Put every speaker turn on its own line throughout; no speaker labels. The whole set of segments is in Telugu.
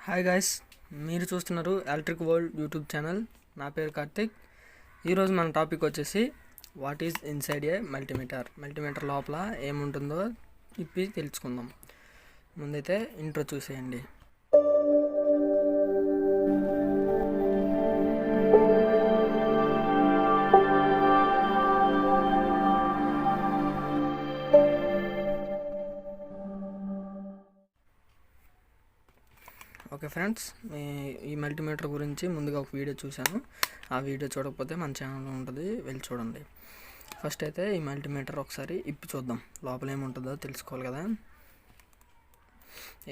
హాయ్ గైస్, మీరు చూస్తున్నారు ఎలక్ట్రిక్ వరల్డ్ యూట్యూబ్ ఛానల్. నా పేరు కార్తిక్. ఈరోజు మన టాపిక్ వచ్చేసి what is inside A multimeter లోపల ఏముంటుందో ఇప్పి తెలుసుకుందాం. ముందైతే ఇంట్రో చూసేయండి. ఓకే ఫ్రెండ్స్, ఈ మల్టీమీటర్ గురించి ముందుగా ఒక వీడియో చూశాను. ఆ వీడియో చూడకపోతే మన ఛానల్లో ఉంటుంది, వెళ్ళి చూడండి. ఫస్ట్ అయితే ఈ మల్టీమీటర్ ఒకసారి ఇప్పి చూద్దాం, లోపల ఏముంటుందో తెలుసుకోవాలి కదా.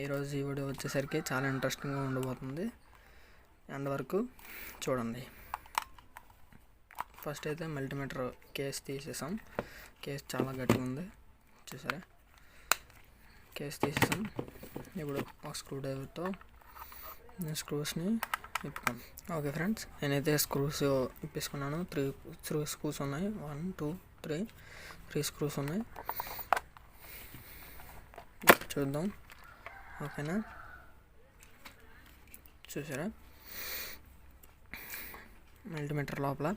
ఈరోజు ఈ వీడియో వచ్చేసరికి చాలా ఇంట్రెస్టింగ్గా ఉండబోతుంది, ఎండ్ వరకు చూడండి. ఫస్ట్ అయితే మల్టీమీటర్ కేస్ తీసేసాం. కేస్ చాలా గట్టిగా ఉంది, చూసారా. కేస్ తీసేసాం. ఇప్పుడు ఒక స్క్రూ డ్రైవర్తో స్క్రూస్ని ఇప్పుకోం. ఓకే ఫ్రెండ్స్, నేనైతే స్క్రూస్ ఇప్పేసుకున్నాను. త్రీ స్క్రూస్ ఉన్నాయి. 1 2 3 స్క్రూస్ ఉన్నాయి. చూద్దాం. ఓకేనా, చూసారా మల్టీమీటర్ లోపల.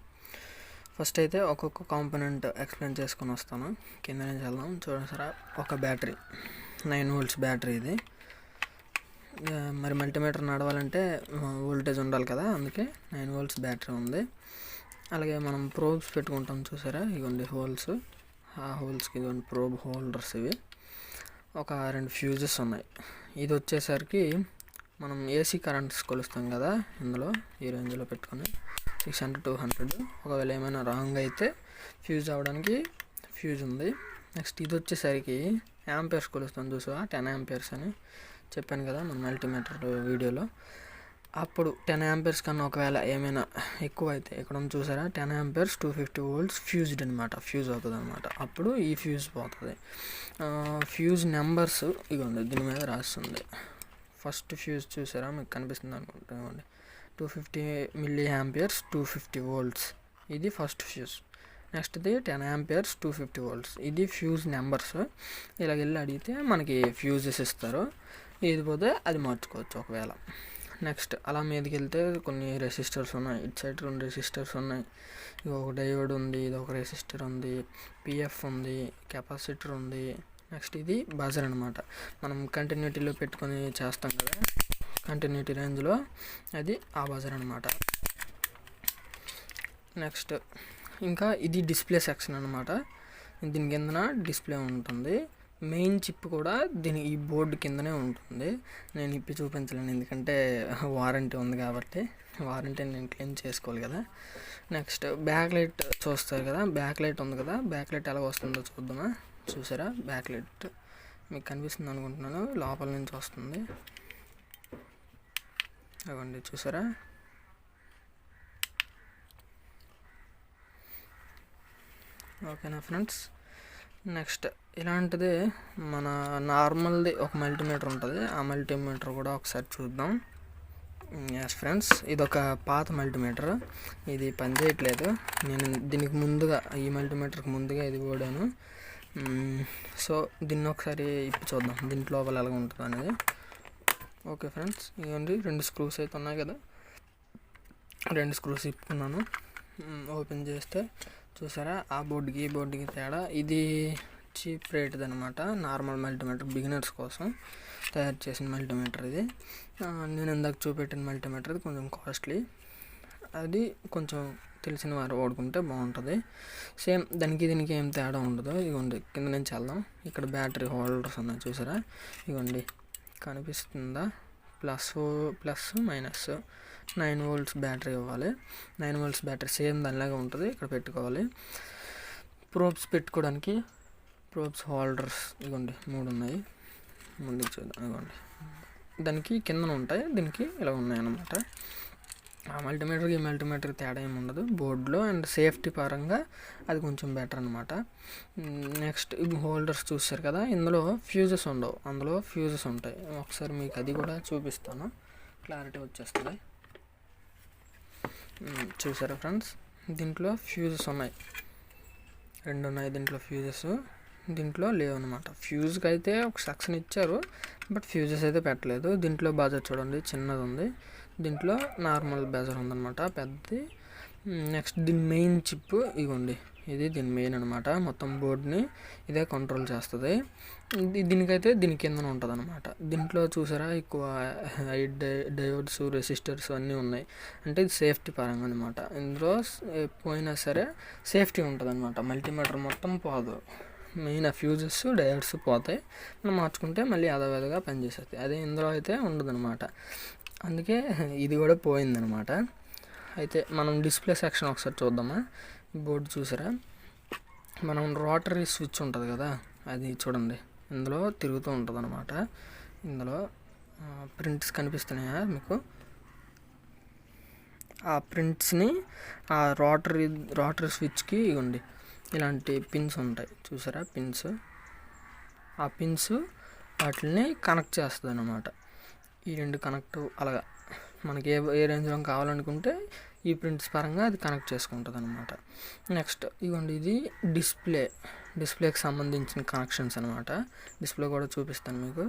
ఫస్ట్ అయితే ఒక్కొక్క కాంపోనెంట్ ఎక్స్ప్లెయిన్ చేసుకొని వస్తాను. కింద నుంచి వెళ్దాం. చూసారా, ఒక బ్యాటరీ 9 volts బ్యాటరీ ఇది. మరి మల్టీమీటర్ నడవాలంటే వోల్టేజ్ ఉండాలి కదా, అందుకే 9 volts బ్యాటరీ ఉంది. అలాగే మనం ప్రోబ్స్ పెట్టుకుంటాం, చూసారా. ఇవ్వండి హోల్స్. ఆ హోల్స్కి ఇవ్వండి ప్రోబ్ హోల్డర్స్. ఇవి ఒక 2 ఫ్యూజెస్ ఉన్నాయి. ఇది వచ్చేసరికి మనం ఏసీ కరెంట్స్ కొలుస్తాం కదా, ఇందులో ఈ రేంజ్లో పెట్టుకొని 600 200. ఒకవేళ ఏమైనా రాంగ్ అయితే ఫ్యూజ్ అవ్వడానికి ఫ్యూజ్ ఉంది. నెక్స్ట్ ఇది వచ్చేసరికి యాంపేర్స్ కొలుస్తాం, చూసా 10 amperes అని చెప్పాను కదా మన మల్టీమీటర్ వీడియోలో. అప్పుడు 10 amperes కన్నా ఒకవేళ ఏమైనా ఎక్కువ అయితే, ఇక్కడ చూసారా 10 amperes 250 volts ఫ్యూజ్డ్ అనమాట, ఫ్యూజ్ అవుతుంది అనమాట. అప్పుడు ఈ ఫ్యూజ్ పోతుంది. ఫ్యూజ్ నెంబర్స్ ఇవ్వండి, దీని మీద రాస్తుంది. ఫస్ట్ ఫ్యూజ్ చూసారా, మీకు కనిపిస్తుంది అనుకుంటా. ఇవ్వండి 250 milliamperes 250 volts, ఇది ఫస్ట్ ఫ్యూజ్. నెక్స్ట్ది 10 amperes 250 volts, ఇది ఫ్యూజ్ నెంబర్స్. ఇలాగ వెళ్ళి అడిగితే మనకి ఫ్యూజెస్ ఇస్తారు. ఇది పోతే అది మార్చుకోవచ్చు ఒకవేళ. నెక్స్ట్ అలా మీదకి వెళ్తే కొన్ని రెసిస్టర్స్ ఉన్నాయి. ఇటు సైడ్ 2 రెసిస్టర్స్ ఉన్నాయి. ఇది ఒక డయోడ్ ఉంది, ఇది ఒక రెసిస్టర్ ఉంది, పిఎఫ్ ఉంది, కెపాసిటర్ ఉంది. నెక్స్ట్ ఇది బజర్ అనమాట, మనం కంటిన్యూటీలో పెట్టుకొని చేస్తాం కదా, కంటిన్యూటీ రేంజ్లో అది ఆ బజర్ అనమాట. నెక్స్ట్ ఇంకా ఇది డిస్ప్లే సెక్షన్ అనమాట. దీని కిందన డిస్ప్లే ఉంటుంది. మెయిన్ చిప్ కూడా ఈ బోర్డు కిందనే ఉంటుంది. నేను ఇప్పి చూపించలేను, ఎందుకంటే వారంటీ ఉంది కాబట్టి. వారంటీ నేను క్లెయిమ్ చేసుకోవాలి కదా. నెక్స్ట్ బ్యాక్ లైట్ చూస్తారు కదా, బ్యాక్ లైట్ ఉంది కదా, బ్యాక్ లైట్ ఎలా వస్తుందో చూద్దామా. చూసారా, బ్యాక్ లైట్ మీకు కనిపిస్తుంది అనుకుంటున్నాను, లోపల నుంచి వస్తుంది. అవ్వండి, చూసారా. ఓకేనా ఫ్రెండ్స్. నెక్స్ట్ ఇలాంటిది మన నార్మల్ది ఒక మల్టీమీటర్ ఉంటుంది. ఆ మల్టీమీటర్ కూడా ఒకసారి చూద్దాం. ఎస్ ఫ్రెండ్స్, ఇది ఒక పాత మల్టీమీటర్. ఇది పని చేయట్లేదు. నేను దీనికి ముందుగా, ఈ మల్టీమీటర్కి ముందుగా ఇది వాడాను. సో దీన్ని ఒకసారి ఇప్పి చూద్దాం, దీంట్లో లోపల ఎలాగ ఉంటుంది అనేది. ఓకే ఫ్రెండ్స్, ఇవ్వండి 2 స్క్రూస్ అయితే ఉన్నాయి కదా, 2 స్క్రూస్ ఇప్పుకున్నాను. ఓపెన్ చేస్తే చూసారా, ఆ బోర్డుకి ఈ బోర్డుకి తేడా. ఇది చీప్ రేట్ది అనమాట, నార్మల్ మల్టీమీటర్, బిగినర్స్ కోసం తయారు చేసిన మల్టీమీటర్ ఇది. నేను ఇందాక చూపెట్టిన మల్టీమీటర్ ఇది కొంచెం కాస్ట్లీ. అది కొంచెం తెలిసిన వారు వాడుకుంటే బాగుంటుంది. సేమ్ దానికి దీనికి ఏం తేడా ఉండదు. ఇవ్వండి, కింద నుంచి వెళ్దాం. ఇక్కడ బ్యాటరీ హోల్డర్స్ ఉన్నాయి, చూసారా. ఇవ్వండి, కనిపిస్తుందా, ప్లస్ మైనస్. 9 volts బ్యాటరీ ఇవ్వాలి. 9 volts బ్యాటరీ సేమ్ దానిలాగా ఉంటుంది, ఇక్కడ పెట్టుకోవాలి. ప్రోబ్స్ పెట్టుకోవడానికి ప్రోబ్స్ హోల్డర్స్ ఇవ్వండి 3 ఉన్నాయి. ముందుకు చూద్దాం. ఇవ్వండి, దానికి కిందన ఉంటాయి, దీనికి ఇలా ఉన్నాయన్నమాట. ఆ మల్టీమీటర్కి ఈ మల్టీమీటర్కి తేడా ఏమి ఉండదు బోర్డులో. అండ్ సేఫ్టీ పరంగా అది కొంచెం బెటర్ అనమాట. నెక్స్ట్ ఇవి హోల్డర్స్ చూస్తారు కదా, ఇందులో ఫ్యూజెస్ ఉండవు, అందులో ఫ్యూజెస్ ఉంటాయి. ఒకసారి మీకు అది కూడా చూపిస్తాను, క్లారిటీ వచ్చేస్తుంది. చూసారా ఫ్రెండ్స్, దీంట్లో ఫ్యూజెస్ ఉన్నాయి, 2 ఉన్నాయి దీంట్లో ఫ్యూజెస్. దీంట్లో లేవన్నమాట. ఫ్యూజ్కి అయితే ఒక సెక్షన్ ఇచ్చారు, బట్ ఫ్యూజెస్ అయితే పెట్టలేదు. దీంట్లో బజర్ చూడండి చిన్నది ఉంది, దీంట్లో నార్మల్ బజర్ ఉందన్నమాట పెద్దది. నెక్స్ట్ దీని మెయిన్ చిప్ ఇగోండి, ఇది దీని మెయిన్ అనమాట. మొత్తం బోర్డ్ని ఇదే కంట్రోల్ చేస్తుంది. దీనికైతే దీని కిందన ఉంటుంది అనమాట. దీంట్లో చూసారా ఎక్కువ డయోడ్స్, రెసిస్టర్స్ అన్నీ ఉన్నాయి. అంటే ఇది సేఫ్టీ పరంగా అనమాట. ఇందులో పోయినా సరే సేఫ్టీ ఉంటుంది అనమాట. మల్టీమీటర్ మొత్తం పోదు, మెయిన్ ఆ ఫ్యూజెస్ డయోడ్స్ పోతాయి, మనం మార్చుకుంటే మళ్ళీ అదవిధంగా పనిచేస్తుంది. అదే ఇందులో అయితే ఉండదన్నమాట. అందుకే ఇది కూడా పోయిందనమాట. అయితే మనం డిస్ప్లే సెక్షన్ ఒకసారి చూద్దామా. బోర్డు చూసారా, మనం రోటరీ స్విచ్ ఉంటుంది కదా, అది చూడండి ఇందులో తిరుగుతూ ఉంటుంది అనమాట. ఇందులో ప్రింట్స్ కనిపిస్తున్నాయా మీకు? ఆ ప్రింట్స్ని ఆ రోటరీ స్విచ్కి ఇవ్వండి, ఇలాంటి పిన్స్ ఉంటాయి చూసారా, పిన్స్. ఆ పిన్స్ వాటిని కనెక్ట్ చేస్తుంది అన్నమాట. ఈ రెండు కనెక్ట్ అలాగా మనకి ఏ రేంజ్లో కావాలనుకుంటే ఈ ప్రింట్స్ పరంగా అది కనెక్ట్ చేసుకుంటుంది అనమాట. నెక్స్ట్ ఇవ్వండి, ఇది డిస్ప్లేకి సంబంధించిన కనెక్షన్స్ అనమాట. డిస్ప్లే కూడా చూపిస్తాను మీకు.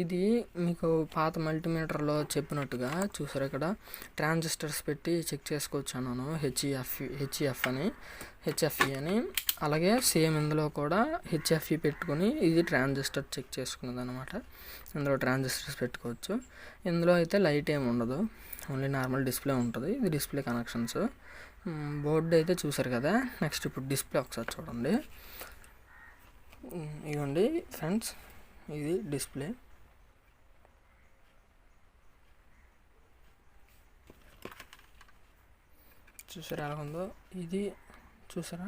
ఇది మీకు పాత మల్టీమీటర్లో చెప్పినట్టుగా చూసారు, ఇక్కడ ట్రాన్సిస్టర్స్ పెట్టి చెక్ చేసుకోవచ్చు అన్నాను, హెచ్ఎఫ్ఈ అని. అలాగే సేమ్ ఇందులో కూడా హెచ్ఎఫ్ఈ పెట్టుకొని ఇది ట్రాన్సిస్టర్ చెక్ చేసుకున్నది అనమాట. ఇందులో ట్రాన్సిస్టర్స్ పెట్టుకోవచ్చు. ఇందులో అయితే లైట్ ఏమి ఉండదు, ఓన్లీ నార్మల్ డిస్ప్లే ఉంటుంది. ఇది డిస్ప్లే కనెక్షన్స్. బోర్డు అయితే చూసారు కదా. నెక్స్ట్ ఇప్పుడు డిస్ప్లే ఒకసారి చూడండి. ఇవ్వండి ఫ్రెండ్స్, ఇది డిస్ప్లే. చూసారా ఎలా ఉందో. ఇది చూసారా,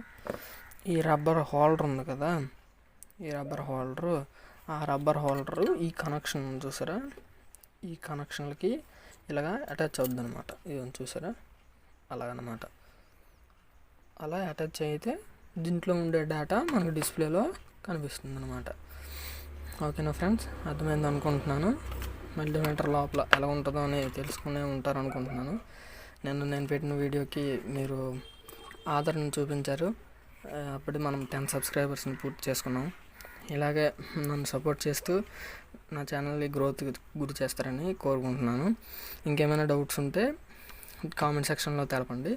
ఈ రబ్బర్ హోల్డర్ ఉంది కదా, ఈ రబ్బర్ హోల్డరు, ఆ రబ్బర్ హోల్డరు ఈ కనెక్షన్ చూసారా, ఈ కనెక్షన్లకి ఇలాగా అటాచ్ అవుద్ది అనమాట. ఇది చూసారా, అలాగనమాట. అలా అటాచ్ అయితే దీంట్లో ఉండే డేటా మనకు డిస్ప్లేలో కనిపిస్తుంది అనమాట. ఓకేనా ఫ్రెండ్స్, అర్థమైంది అనుకుంటున్నాను. మల్టీమీటర్ లోపల ఎలా ఉంటుందో అని తెలుసుకునే ఉంటారు అనుకుంటున్నాను. నేను పెట్టిన వీడియోకి మీరు ఆదరణ చూపించారు. అప్పుడు మనం 10 సబ్స్క్రైబర్స్ని పూర్తి చేసుకున్నాం. ఇలాగే నన్ను సపోర్ట్ చేస్తూ నా ఛానల్ని గ్రోత్ గురి చేస్తారని కోరుకుంటున్నాను. ఇంకేమైనా డౌట్స్ ఉంటే కామెంట్ సెక్షన్లో తెలపండి.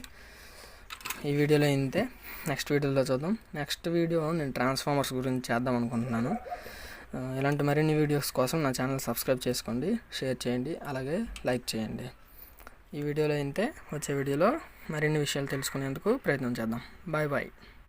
ఈ వీడియోలో ఇంతే, నెక్స్ట్ వీడియోలో చూద్దాం. నెక్స్ట్ వీడియో నేను ట్రాన్స్ఫార్మర్స్ గురించి చేద్దాం అనుకుంటున్నాను. ఇలాంటి మరిన్ని వీడియోస్ కోసం నా ఛానల్ సబ్స్క్రైబ్ చేసుకోండి, షేర్ చేయండి, అలాగే లైక్ చేయండి. ఈ వీడియోలో ఇంతే, వచ్చే వీడియోలో మరిన్ని విషయాలు తెలుసుకునేందుకు ప్రయత్నం చేద్దాం. Bye bye.